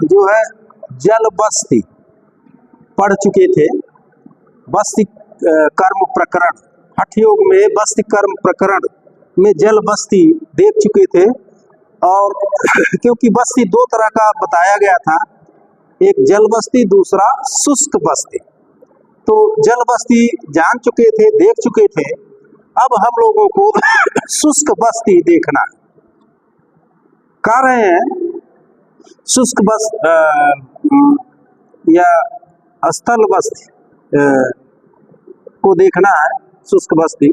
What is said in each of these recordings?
जो है जल बस्ती पढ़ चुके थे। बस्ती कर्म प्रकरण, हठ योग में बस्ती कर्म प्रकरण में जल बस्ती देख चुके थे। और क्योंकि बस्ती दो तरह का बताया गया था, एक जल बस्ती, दूसरा शुष्क बस्ती। तो जल बस्ती जान चुके थे, देख चुके थे। अब हम लोगों को शुष्क बस्ती देखना है। कह रहे हैं शुष्क या स्थल बस्ती को देखना है, शुष्क बस्ती।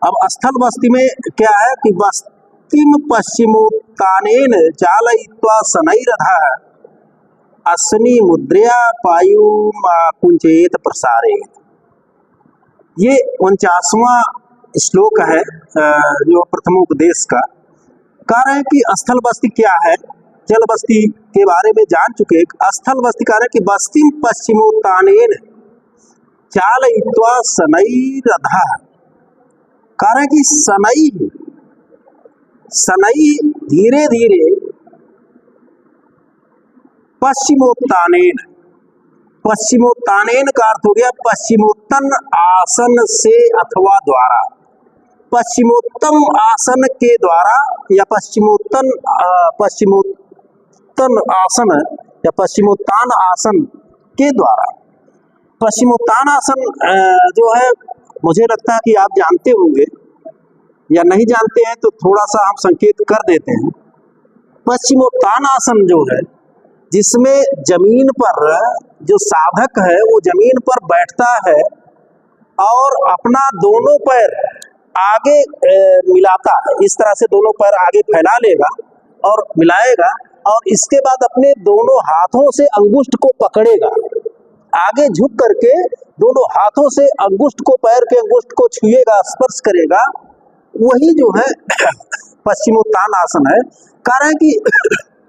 अब स्थल बस्ती में क्या है कि बस्तिम पश्चिमोत्तानेन चालयित्वा शनैरधः अश्विनी मुद्रया पायुमाकुंचेत प्रसारेत। ये 49वां श्लोक है जो प्रथमोपदेश का। कह रहे हैं कि स्थल बस्ती क्या है, जल बस्ती के बारे में जान चुके। स्थल बस्ती कह रहे हैं कि बस्तिम पश्चिमोत्तानेन चालयित्वा शनैरधः। कह रहे हैं कि शनै धीरे धीरे पश्चिमोत्तानेन, पश्चिमोत्तानेन का अर्थ हो गया पश्चिमोत्तन आसन से अथवा द्वारा। पश्चिमोत्तम आसन के द्वारा या पश्चिमोत्तन आसन या पश्चिमोत्तान आसन के द्वारा। पश्चिमोत्तान आसन जो है, मुझे लगता है कि आप जानते होंगे, या नहीं जानते हैं तो थोड़ा सा हम संकेत कर देते हैं। पश्चिमोत्तान आसन जो है, जिसमें जमीन पर जो साधक है वो जमीन पर बैठता है और अपना दोनों पैर आगे मिलाता है। इस तरह से दोनों पैर आगे फैला लेगा और मिलाएगा, और इसके बाद अपने दोनों हाथों से अंगुष्ठ को पकड़ेगा, आगे झुक करके दोनों हाथों से अंगुष्ठ को, पैर के अंगुष्ठ को छुएगा, स्पर्श करेगा। वही जो है पश्चिमोत्तान आसन है। कारण कि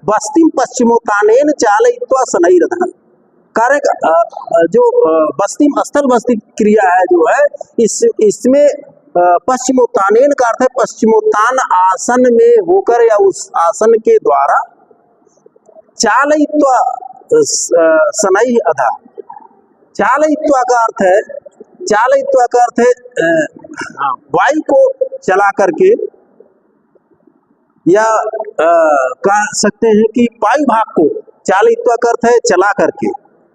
बस्तिम पश्चिमोत्तानेन चालयित्वा शनैरधः। कारण जो बस्तिम स्थल बस्ती क्रिया है जो है, इसमें पश्चिमोत्तानेन का अर्थ है पश्चिमोत्तान आसन में होकर या उस आसन के द्वारा, चालयित्वा शनैरधः। चालयित्वा का अर्थ है, चालयित्वा का अर्थ है वायु को चला करके, या कह सकते हैं कि वायु भाग को, चालयित्वा का अर्थ है चला करके।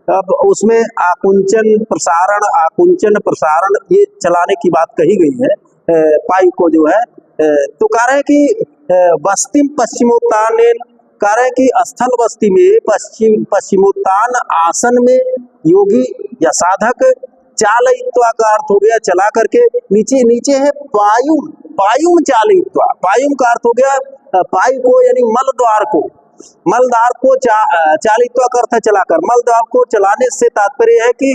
अब उसमें आकुंचन प्रसारण, आकुंचन प्रसारण, ये चलाने की बात कही गई है वायु को जो है। तो कह रहे हैं कि बस्तिम पश्चिमोत्तानेन, कह रहे हैं कि स्थल बस्ती में पश्चिमोत्तान आसन में योगी या साधक, चालयित्वा का अर्थ हो गया चला करके। नीचे नीचे है पायुम चालयित्वा। पायुम का अर्थ हो गया पायु को, यानी मलद्वार को, मलद्वार को चालयित्वा का अर्थ है चलाकर। मलद्वार को चलाने से तात्पर्य है कि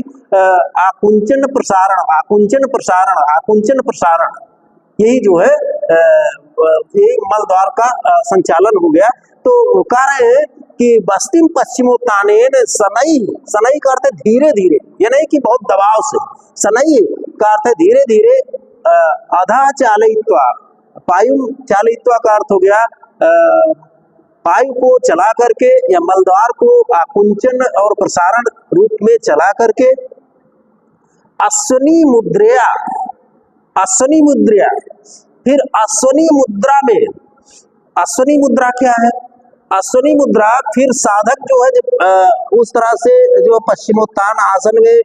आकुंचन प्रसारण, आकुंचन प्रसारण, आकुंचन प्रसारण, यही जो है यही मलद्वार का संचालन हो गया। तो कह रहे हैं कि बस्तिम पश्चिमोत्तानेन शनै, शनै का अर्थ है धीरे धीरे, ये नहीं कि बहुत दबाव से। शनै का अर्थ है धीरे धीरे। अधः चालयित्वा, पायुम चालयित्वा का अर्थ हो गया पायु को चला करके या मलद्वार को आकुंचन और प्रसारण रूप में चला करके। अश्विनी मुद्रया, अश्विनी मुद्रया, फिर अश्विनी मुद्रा में, अश्विनी मुद्रा क्या है? अश्विनी मुद्रा फिर साधक जो है जब उस तरह से जो पश्चिमोत्तान आसन में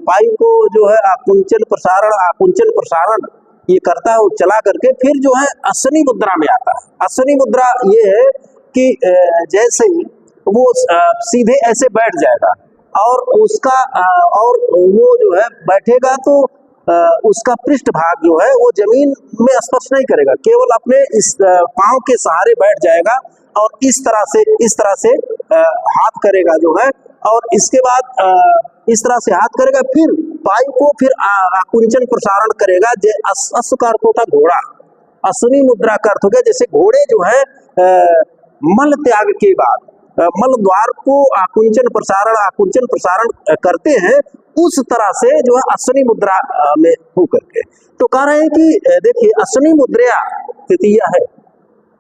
वायु को जो है आकुंचन प्रसारण, आकुंचन प्रसारण ये करता है, वो चला करके फिर जो है अश्विनी मुद्रा में आता है। अश्विनी मुद्रा ये है कि जैसे वो सीधे ऐसे बैठ जाएगा और उसका और वो जो है बैठेगा तो उसका पृष्ठ भाग जो है वो जमीन में स्पर्श नहीं करेगा, केवल अपने इस पांव के सहारे बैठ जाएगा और इस तरह से हाथ करेगा जो है, और इसके बाद इस तरह से हाथ करेगा, फिर वायु को फिर आकुंचन प्रसारण करेगा। अश्व का अर्थ होता घोड़ा, अश्विनी मुद्रा का अर्थ हो गया जैसे घोड़े जो है मल त्याग के बाद मल द्वार को आकुंचन प्रसारण करते हैं, उस तरह से जो है अश्विनी मुद्रा में होकर के। तो कह रहे हैं कि देखिए अश्विनी मुद्रा तृतीया है,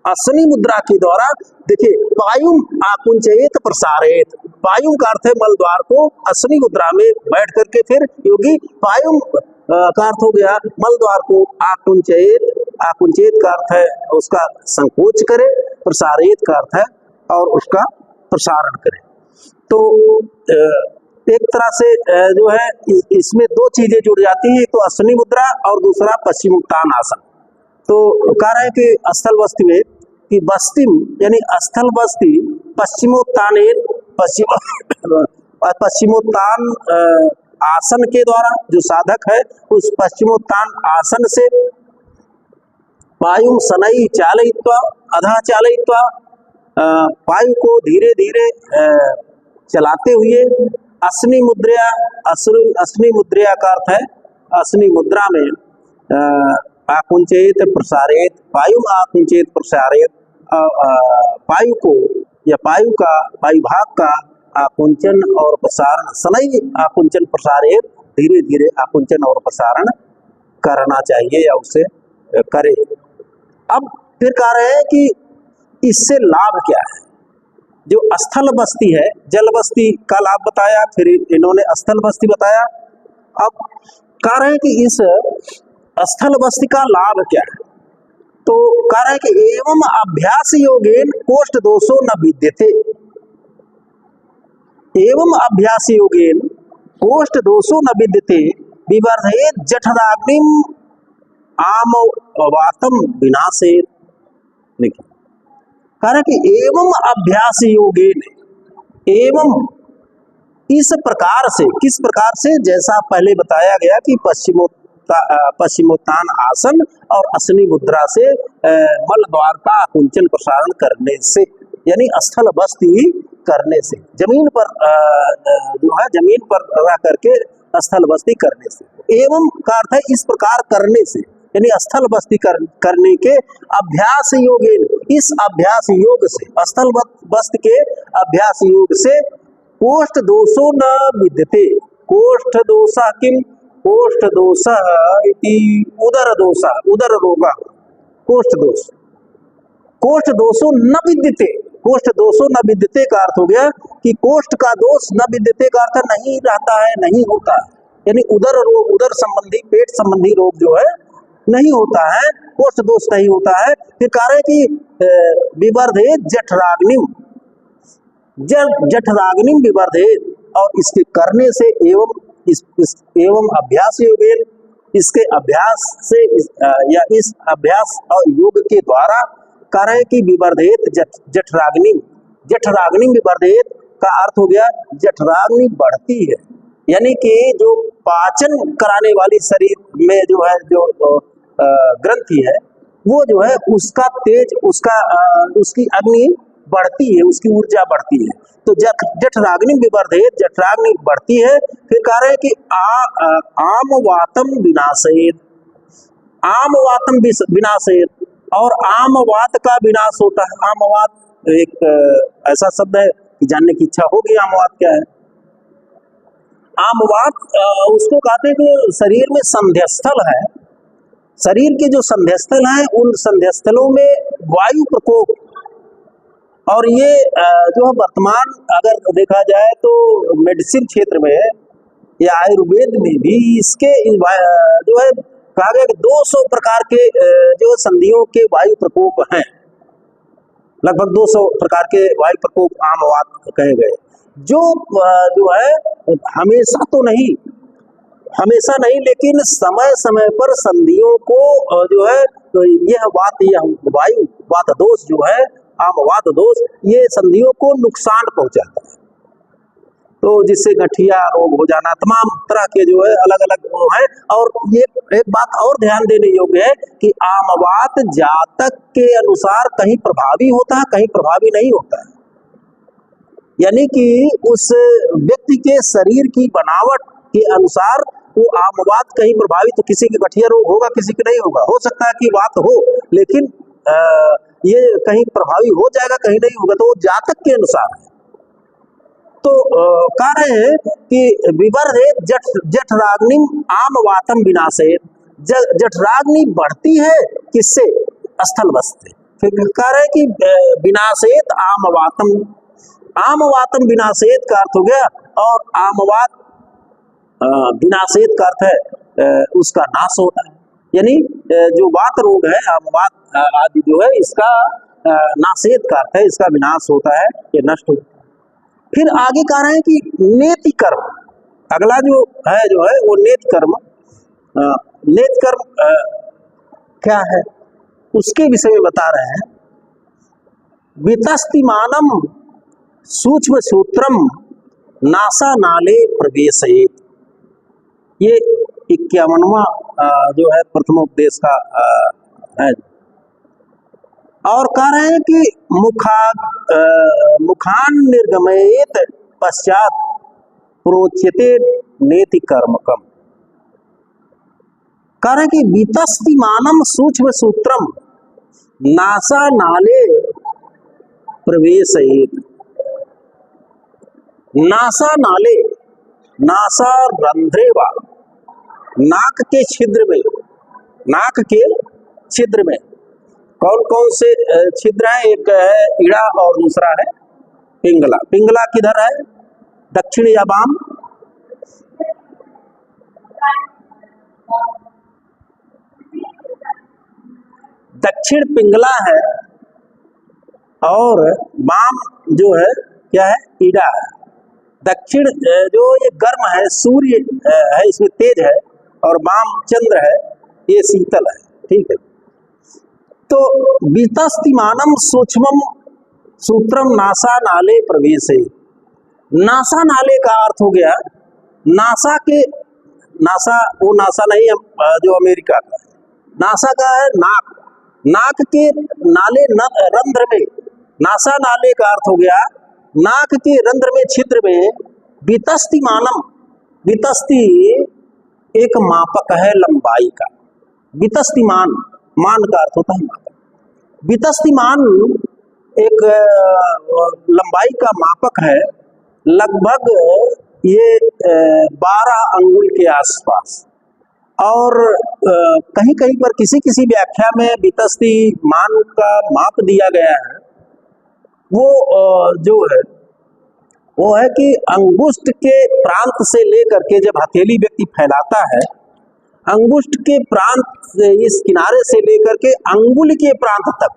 असनी मुद्रा के द्वारा, देखिए पायुम आकुंचयेत प्रसारेत, पायुम का अर्थ है मल द्वार को, असनी मुद्रा में बैठ करके फिर योगी पायुम का अर्थ हो गया मल द्वार को आकुंचयेत, आकुंचयेत का अर्थ है उसका संकोच करे, प्रसारेत का अर्थ है और उसका प्रसारण करे। तो एक तरह से जो है इसमें दो चीजें जुड़ जाती हैं, एक तो असनी मुद्रा और दूसरा पश्चिमोत्तान आसन। तो कह रहे हैं कि स्थल बस्ती में कि बस्ती यानी स्थल बस्ती पश्चिमोत्तान पश्चिमोत्तान आसन के द्वारा, जो साधक है उस पश्चिमोत्तान आसन से वायु शनै चालयित्वा अधः चालयित्वा, वायु को धीरे धीरे चलाते हुए, असनी मुद्रा, असनी मुद्रा का अर्थ है असनी मुद्रा में आकुंचयित प्रसारित, वायु आकुंचयित प्रसारित, वायु को या वायु का वायु भाग का आकुंचन और प्रसारण, शनै आकुंचन प्रसारित, धीरे धीरे आकुंचन और प्रसारण करना चाहिए या उसे करे। अब फिर कह रहे हैं कि इससे लाभ क्या है। जो स्थल बस्ती है, जल बस्ती का लाभ बताया, फिर इन्होंने स्थल बस्ती बताया। अब कह रहे हैं कि इस स्थल बस्ती का लाभ क्या है। तो कह रहे हैं कि एवं अभ्यास योगेन कोष्ठ दोषो न विद्यते, एवं अभ्यास योगेन कोष्ठ दोषो न विद्यते, विवर्धयेत् जठराग्निम आमवातम विनाशेत्। देखिए कह रहे कि एवं अभ्यास योगेन, एवं इस प्रकार से, किस प्रकार से, जैसा पहले बताया गया कि पश्चिमोत्तान आसन और असनी मुद्रा से मल द्वार का आकुंचन प्रसारण करने से, यानी स्थल बस्ती करने से, जमीन पर जो है जमीन पर रह करके स्थल बस्ती करने से। एवं का अर्थ है इस प्रकार करने से, यानी स्थल बस्ती करने के अभ्यास योग, इस अभ्यास योग से, स्थल बस्ती के अभ्यास योग से कोष्ठ दोषो न विद्यते। कोष्ठ दोषः किम, कोष्ठ दोषः इति उदर दोषः, उदर रोगः कोष्ठ दोष, कोष्ठ दोषो न विद्यते, कोष्ठ दोषो न विद्यते का अर्थ हो गया कि कोष्ठ का दोष न विद्यते का अर्थ नहीं रहता है, नहीं होता है, यानी उदर रोग, उदर संबंधी, पेट संबंधी रोग जो है नहीं होता है, कोष्ठ दोष नहीं होता है। फिर कह रहे कि विवर्धेत जठराग्निम, जठराग्निम विवर्धेत, और इसके करने से एवं एवं अभ्यास योगेन, इसके अभ्यास से या इस अभ्यास और योग के द्वारा कह रहे कि विवर्धेत जठराग्नि, जठराग्नि विवर्धेत का अर्थ हो गया जठराग्नि बढ़ती है, यानी कि जो पाचन कराने वाली शरीर में जो है जो ग्रंथि है वो जो है उसका तेज, उसका उसकी अग्नि बढ़ती है, उसकी ऊर्जा बढ़ती है। तो जठराग्नि विवर्धेत, जठराग्नि बढ़ती है। फिर कह रहे हैं कि आम वातम विनाशेत, आम वातम विनाशेत, और आम वात का विनाश होता है। आम वात एक ऐसा शब्द है कि जानने की इच्छा होगी आम वात क्या है। आम वात उसको कहते हैं कि शरीर में संध्यस्थल है, शरीर के जो संध्यस्थल हैं उन संध्यस्थलों में वायु प्रकोप, और ये जो है वर्तमान अगर देखा जाए तो मेडिसिन क्षेत्र में या आयुर्वेद में भी इसके जो है कहा गया कि 200 प्रकार के जो संधियों के वायु प्रकोप हैं, लगभग 200 प्रकार के वायु प्रकोप आम वात कहे गए, जो है हमेशा तो नहीं, हमेशा नहीं, लेकिन समय समय पर संधियों को जो है तो यह वात, यह वायु वात दोष जो है, आम वात दोष, ये संधियों को नुकसान पहुंचाता है। तो जिससे गठिया रोग हो जाना, तमाम तरह के जो है अलग अलग वो है। और ये एक बात और ध्यान देने योग्य है कि आम वात जातक के अनुसार कहीं प्रभावी होता है, कहीं प्रभावी नहीं होता है, यानी कि उस व्यक्ति के शरीर की बनावट के अनुसार वो आम वात कहीं प्रभावित, तो किसी की गठिया रोग होगा, किसी की नहीं होगा, हो सकता है कि वात हो लेकिन ये कहीं प्रभावी हो जाएगा, कहीं नहीं होगा, तो वो जातक के अनुसार है। तो कह रहे हैं कि विवर्धेत जठराग्नि आम वातम विनाशेत, जठराग्नि बढ़ती है किससे, स्थल बस्ती, फिर कह रहे हैं कि विनाशेत आमवातम, आमवातम विनाशेत का अर्थ हो गया, और आमवात विनाशेत का अर्थ है उसका नाश होता है, यानी जो वात रोग है आमवात आदि जो है इसका नाशेत का अर्थ है इसका विनाश होता है, ये नष्ट होता है। फिर आगे कह रहे हैं कि नेति कर्म, अगला जो है वो नेति कर्म, नेति कर्म क्या है उसके विषय में बता रहे हैं। वितस्तिमानम सूक्ष्म सूत्रम नासा नाले प्रवेशयेत, ये 51वां जो है प्रथमोपदेश का है। और कह रहे हैं कि मुखान निर्गमयेत पश्चात प्रोच्यते नेति कर्मकम, कह रहे हैं कि वितस्तिमानम सूक्ष्म सूत्रम नासा नाले प्रवेशयेत, नासा नाले, नासा रंध्रेवा, नाक के छिद्र में, नाक के छिद्र में कौन कौन से छिद्र है, एक है ईड़ा और दूसरा है पिंगला। पिंगला किधर है, दक्षिण या वाम, दक्षिण पिंगला है और वाम जो है क्या है, ईड़ा है। दक्षिण जो ये गर्म है, सूर्य है इसमें तेज है, और वाम चंद्र है ये शीतल है, ठीक है। तो वितस्तिमानम सूक्ष्मम सूत्रम नासा नाले प्रवेशे, नासा नाले का अर्थ हो गया नासा के, नासा वो नासा नहीं जो अमेरिका का है, नासा का है नाक, नाक के नाले रंध्र में, नासा नाले का अर्थ हो गया नाक के रंध्र में छिद्र में। वितस्तिमानम, वितस्ति एक मापक है लंबाई का, वितस्तिमान मान का अर्थ होता है मापक, वितस्तिमान एक लंबाई का मापक है, लगभग ये 12 अंगुल के आसपास। और कहीं कहीं पर किसी किसी व्याख्या में वितस्ति मान का माप दिया गया है, वो जो है वो है कि अंगुष्ठ के प्रांत से लेकर के जब हथेली व्यक्ति फैलाता है, अंगुष्ठ के प्रांत से, इस किनारे से लेकर के अंगुल के प्रांत तक,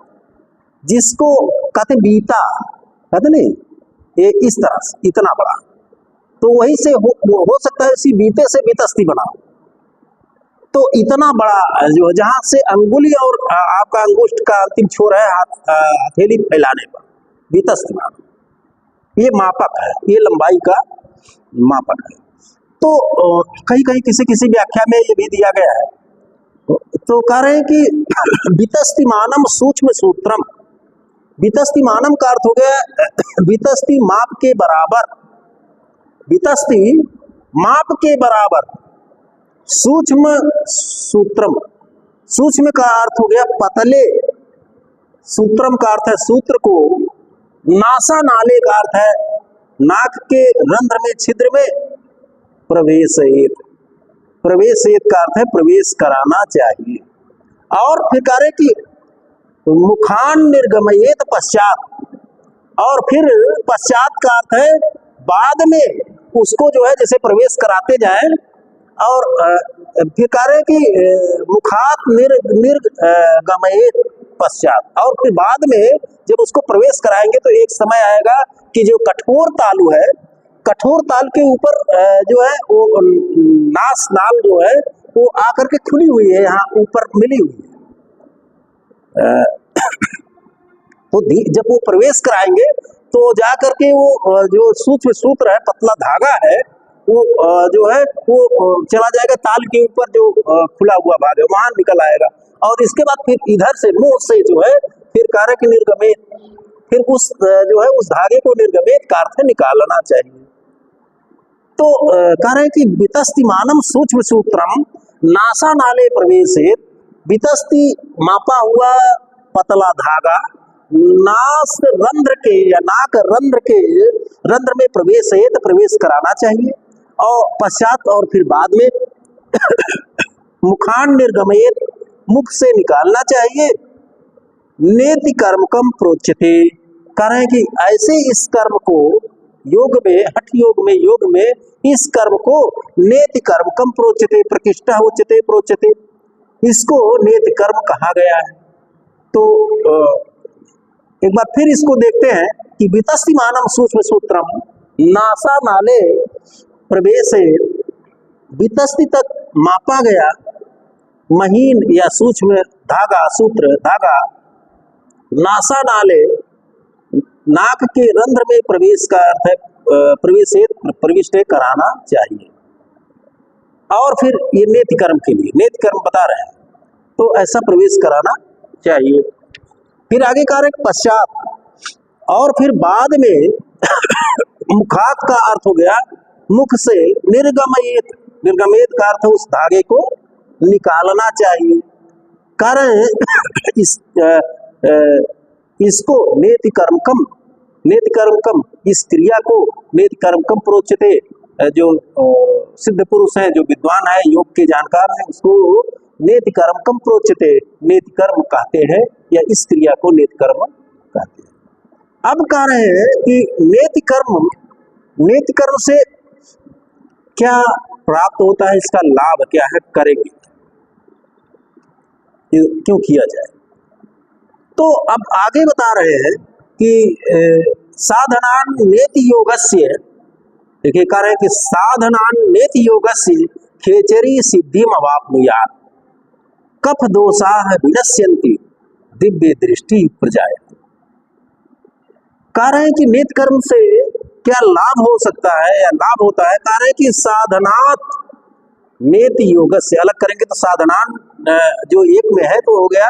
जिसको कहते बीता, कहते नहीं, ये इस तरह से इतना बड़ा, तो वहीं से हो सकता है इसी बीते से वितस्ति बना, तो इतना बड़ा जो जहां से अंगुली और आपका अंगुष्ठ का अंतिम छोर है हथेली फैलाने पर, वितस्ति मान, ये मापक है, ये लंबाई का मापक है। तो कहीं कहीं किसी किसी व्याख्या में ये भी दिया गया है, तो कह रहे हैं कि वितस्तिमानम सूक्ष्म सूत्रम, वितस्तिमानम का अर्थ हो गया वितस्ति माप के बराबर, वितस्ति माप के बराबर, सूक्ष्म सूत्रम, सूक्ष्म का अर्थ हो गया पतले, सूत्रम का अर्थ है सूत्र को, नासा नाले का अर्थ है नाक के रंध्र में छिद्र में, प्रवेशयेत, प्रवेशयेत का अर्थ है प्रवेश कराना चाहिए। और फिर कह रहे कि मुखान निर्गमयेत पश्चात, और फिर पश्चात का अर्थ है बाद में उसको जो है जैसे प्रवेश कराते जाए, और फिर कह रहे कि मुखात निर्गमयेत पश्चात, और फिर बाद में जब उसको प्रवेश कराएंगे तो एक समय आएगा कि जो कठोर तालु है, कठोर ताल के ऊपर जो है वो नास नाल जो है वो आकर के खुली हुई है, यहाँ ऊपर मिली हुई है। तो जब वो प्रवेश कराएंगे तो जा करके वो जो सूक्ष्म सूत्र है, पतला धागा है, वो जो है वो चला जाएगा ताल के ऊपर, जो खुला हुआ भाग है वहां निकल आएगा, और इसके बाद फिर इधर से मुंह से जो है फिर कारक निर्गमित, फिर उस जो है उस धागे को निर्गमित का अर्थ निकालना चाहिए। तो कह रहे हैं कि वितस्तिमानम सूक्ष्म सूत्रम नासा नाले प्रवेशित, वितस्ति मापा हुआ पतला धागा नास रंध्र के या नाक रंध्र के रंध्र में प्रवेश कराना चाहिए, और पश्चात और फिर बाद में मुखान निर्गमयेत, मुख से निकालना चाहिए, नेति कर्मकम प्रोच्यते। कह रहे हैं कि ऐसे इस कर्म को योग में, हठ योग में, योग में इस कर्म को नेति कर्मकम प्रोच्यते, प्रतिष्ठा उच्यते प्रोच्यते, इसको नेति कर्म कहा गया है। तो एक बार फिर इसको देखते हैं कि वितस्तिमानं सूक्ष्म सूत्रम नासा नाले प्रवेश, वितस्ति तक मापा गया महीन या सूक्ष्म धागा, सूत्र धागा नासा नाले, नाक के रंध्र में प्रवेश का अर्थ है प्रविष्ट कराना चाहिए। और फिर ये नेति कर्म के लिए, नेति कर्म बता रहे हैं, तो ऐसा प्रवेश कराना चाहिए। फिर आगे कह रहे पश्चात, और फिर बाद में मुखात का अर्थ हो गया मुख से निर्गमयेत, निर्गमयेत का अर्थ उस धागे को निकालना चाहिए। कारण इसको नेति कर्मकम, नेति कर्मकम, इस क्रिया को नेति कर्मकम प्रोच्यते, जो सिद्ध पुरुष है, जो विद्वान है, योग के जानकार है, उसको नेति कर्मकम प्रोच्यते, नेति कर्म कहते हैं, या इस क्रिया को नेति कर्म कहते हैं। अब कह रहे हैं कि नेति कर्म, नेति कर्म से क्या प्राप्त होता है, इसका लाभ क्या है, करेंगे क्यों किया जाए। तो अब आगे बता रहे हैं कि साधनान नेति योगस्य, देखिए कह रहे हैं कि साधनान नेति योगस्य खेचरी सिद्धिम अवाप्नुयात्, कफ दोषाः विनश्यन्ति दिव्य दृष्टि प्रजायते। कह रहे हैं कि नेति कर्म से क्या लाभ हो सकता है या लाभ होता है। कह रहे हैं कि साधनात् नेति योगस्य, अलग करेंगे तो साधनान जो एक में है तो हो गया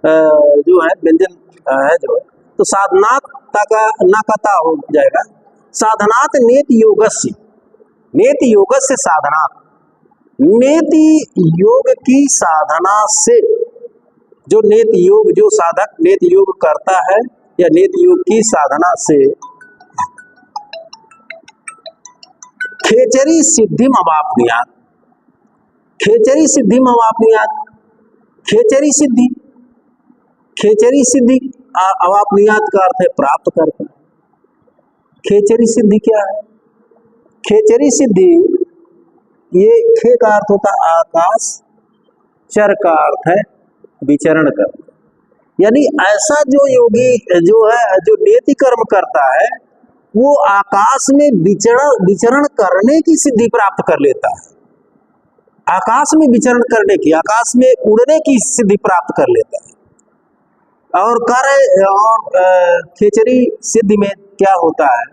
जो है व्यंजन है जो है, तो साधनात् का नाकता हो जाएगा। साधनात् नेति योगस्य, नेति योगस्य साधनात्, नेति योग की साधना से, जो नेति योग, जो साधक नेति योग करता है या नेति योग की साधना से खेचरी सिद्धिम अवाप्नुयात्, खेचरी सिद्धिम अवाप्नुयात्, खेचरी सिद्धि, खेचरी सिद्धि अवाप्नुयात् का अर्थ है प्राप्त करता है। खेचरी सिद्धि क्या है? खेचरी सिद्धि, ये खे का अर्थ होता है आकाश, चर का अर्थ है विचरण करना, यानी ऐसा जो योगी जो है, जो नेति कर्म करता है, वो आकाश में विचरण करने की सिद्धि प्राप्त कर लेता है, आकाश में विचरण करने की, आकाश में उड़ने की सिद्धि प्राप्त कर लेता है। और खेचरी सिद्धि में क्या होता है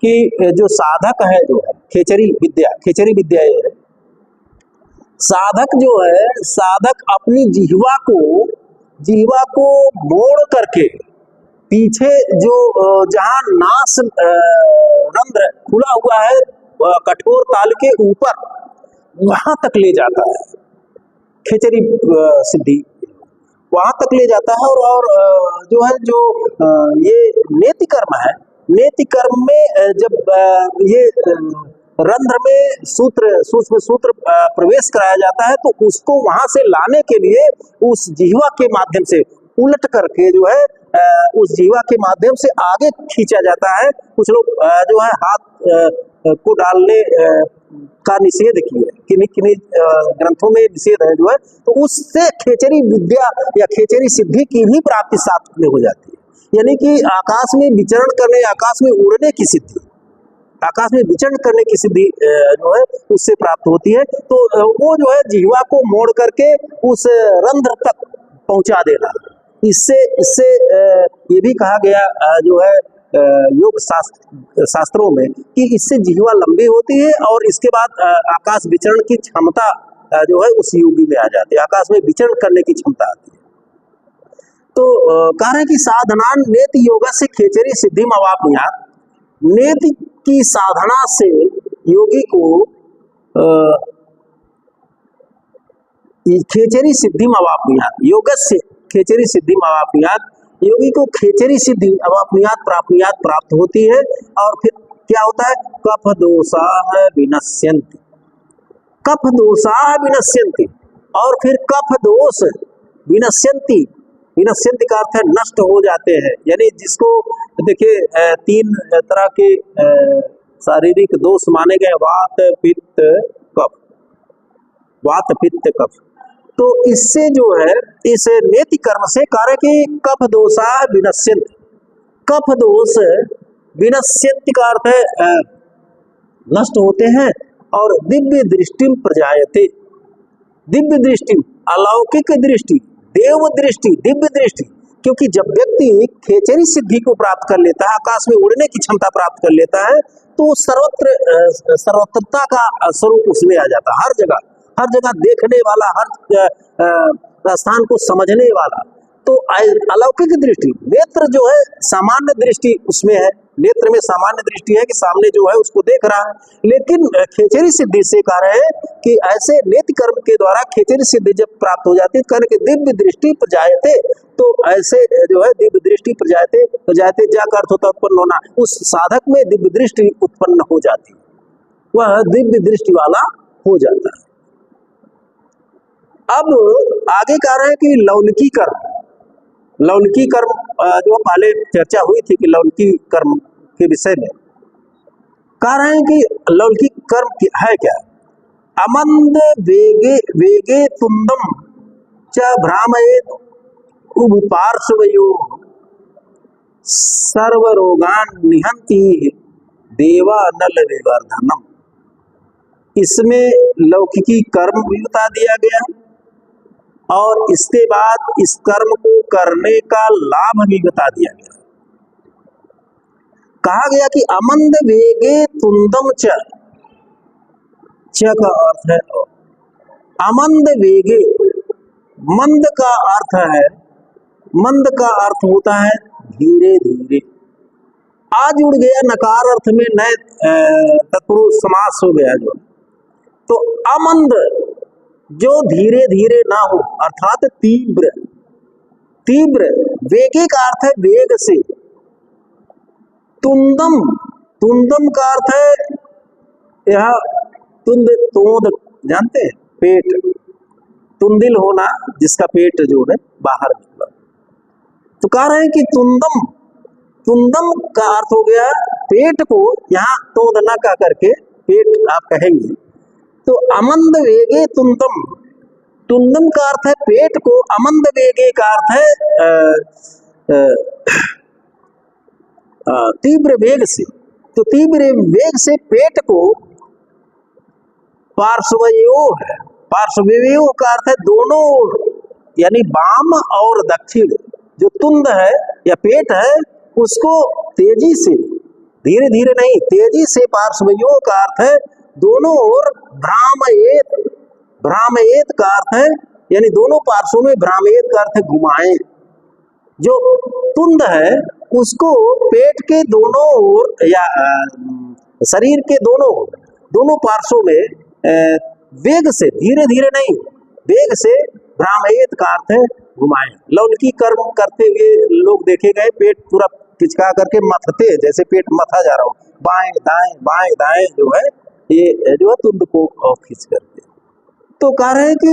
कि जो साधक है, जो है खेचरी विद्या, खेचरी विद्या ये है, साधक जो है, साधक अपनी जिह्वा को मोड़ करके पीछे जो जहां नास रंध्र खुला हुआ है कठोर ताल के ऊपर, वहां तक ले जाता है। खेचरी सिद्धि वहां तक ले जाता है। और जो है, जो ये नेति कर्म है, नेति कर्म में जब ये रंध्र में सूक्ष्म सूत्र प्रवेश कराया जाता है, तो उसको वहां से लाने के लिए उस जिह्वा के माध्यम से उलट करके जो है उस जिह्वा के माध्यम से आगे खींचा जाता है। कुछ लोग जो है हाथ को डालने का निषेध किए, किन्हीं ग्रंथों में निषेध है जो है, तो उससे खेचरी विद्या या खेचरी सिद्धि की भी प्राप्ति साथ में हो जाती है। यानी कि आकाश में विचरण करने, आकाश में उड़ने की सिद्धि, आकाश में विचरण करने की सिद्धि जो है उससे प्राप्त होती है। तो वो जो है जिह्वा को मोड़ करके उस रंध्र तक पहुंचा देना, इससे ये भी कहा गया जो है योग शास्त्रों में कि इससे जिह्वा लंबी होती है और इसके बाद आकाश विचरण की क्षमता जो है उस योगी में आ जाती है, आकाश में विचरण करने की क्षमता आती है। तो कह रहे हैं कि साधनान नेति योग से खेचरी सिद्धि अवाप्नुयात्, नेति की साधना से योगी को खेचरी सिद्धि अवाप्नुयात्, योगस्य खेचरी सिद्धि अवाप्नुयात्, योगी को खेचरी सिद्धि अवाप्नुयात् प्राप्त होती है। और फिर क्या होता है? कफ दोषाः विनश्यन्ति, कफ दोषाः विनश्यन्ति, और फिर कफ दोष विनश्यन्ति, विनश्यन्ति का अर्थ है नष्ट हो जाते हैं। यानी जिसको देखिए 3 तरह के शारीरिक दोष माने गए, वात पित्त कफ, वात पित्त कफ। तो इससे जो है इस नेति कर्म से कार्य की कफ दोषा विनश्यन्ति, कफ दोष विनश्यन्ति का अर्थ है नष्ट होते हैं। और दिव्य दृष्टि प्रजायते, दिव्य दृष्टि, अलौकिक दृष्टि, देव दृष्टि, दिव्य दृष्टि। क्योंकि जब व्यक्ति खेचरी सिद्धि को प्राप्त कर लेता है, आकाश में उड़ने की क्षमता प्राप्त कर लेता है, तो सर्वत्रता का स्वरूप उसमें आ जाता है। हर जगह देखने वाला, हर स्थान को समझने वाला। तो अलौकिक दृष्टि, नेत्र जो है सामान्य दृष्टि उसमें है, नेत्र में सामान्य दृष्टि है कि सामने जो है उसको देख रहा है। लेकिन खेचरी सिद्धि से कह रहे हैं कि ऐसे नेति कर्म के द्वारा खेचरी सिद्धि जब प्राप्त हो जाती है, कहने के दिव्य दृष्टि प्रजायते, तो ऐसे जो है दिव्य दृष्टि प्रजायते, प्रजायते जा का अर्थ होता है उत्पन्न होना, उस साधक में दिव्य दृष्टि उत्पन्न हो जाती है, वह दिव्य दृष्टि वाला हो जाता है। अब आगे कह रहे हैं कि लौलिकी कर्म, लौलिकी कर्म जो पहले चर्चा हुई थी कि लौलिकी कर्म के विषय में कह रहे हैं कि लौलिकी कर्म है क्या। अमंद वेगे वेगे तुंदम च भ्रामयेत उभपार्श्वयो सर्वरोगान निहंति देवा नल विवर्धनम। इसमें लौकिकी कर्म भी बता दिया गया और इसके बाद इस कर्म को करने का लाभ भी बता दिया गया। कहा गया कि अमंद वेगे तुंदम च का अर्थ है अमंद वेगे, मंद का अर्थ है, मंद का अर्थ होता है धीरे धीरे। आज जुड़ गया नकार अर्थ में नए तत्पुरुष समास हो गया जो, तो अमंद जो धीरे धीरे ना हो अर्थात तीव्र, तीव्र। वेगे का अर्थ है वेग से। तुंदम, तुंदम का अर्थ है यह तुंद, तोंद जानते हैं, पेट, तुंदिल होना जिसका पेट जो है बाहर निकला। तो कह रहे हैं कि तुंदम, तुंदम का अर्थ हो गया पेट को, यहाँ तोंद ना कह करके पेट आप कहेंगे। तो अमंद वेगे तुंदम, तुंदम का अर्थ है पेट को, अमंद वेगे का अर्थ है तीव्र वेग से। तो तीव्र वेग से पेट को पार्श्वयो है, पार्श्वयो का अर्थ है दोनों ओर, यानी वाम और दक्षिण। जो तुंद है या पेट है उसको तेजी से, धीरे धीरे नहीं तेजी से, पार्श्वयो का अर्थ है दोनों ओर, भ्रामयेत, भ्रामयेत का अर्थ है यानी दोनों पार्श्वों में, भ्रामयेत का अर्थ है घुमाएं। जो तुंद है उसको पेट के दोनों ओर या शरीर के दोनों पार्श्वों में वेग से, धीरे धीरे नहीं वेग से, भ्रामयेत का अर्थ है घुमाएं। लौलिकी कर्म करते हुए लोग देखे गए पेट पूरा पिचका करके मथते, जैसे पेट मथा जा रहा हो, बाएं दाएं जो है ये जो है तुंद को खींच करके। तो कह रहे हैं कि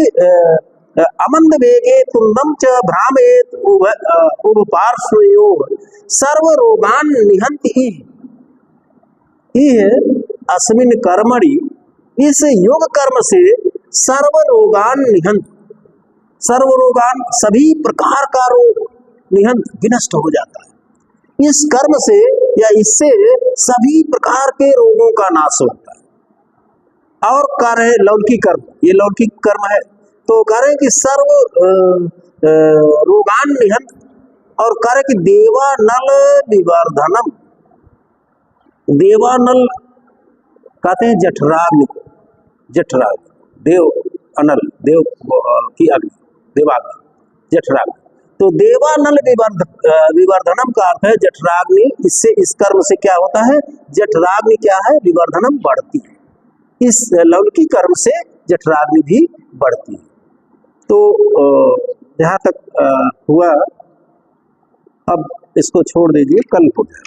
अमंद वेगे तुंदम च भ्रामयेत उभपार्श्वयो सर्व रोगान निहंति अस्मिन् कर्मणि। इस योग कर्म से सर्व रोगान निहंत, सर्व रोगान सभी प्रकार का रोग निहंत विनष्ट हो जाता है। इस कर्म से या इससे सभी प्रकार के रोगों का नाश होता है। और कह रहे लौकिक कर्म, ये लौकिक कर्म है, तो कह रहे कि सर्व रोगान निहंत, और कह रहे कि देवानल विवर्धनम। देवानल कहते हैं जठराग्नि, जठराग्नि, देव अनल, देव की अग्नि, देवाग्नि, जठराग्नि। तो देवानल विवर्धनम का अर्थ है जठराग्नि। इससे इस कर्म से क्या होता है, जठराग्नि क्या है, विवर्धनम बढ़ती है। इस लौकिक कर्म से जठराग्नि भी बढ़ती है। तो जहाँ तक हुआ, अब इसको छोड़ दीजिए, कल हो जाए।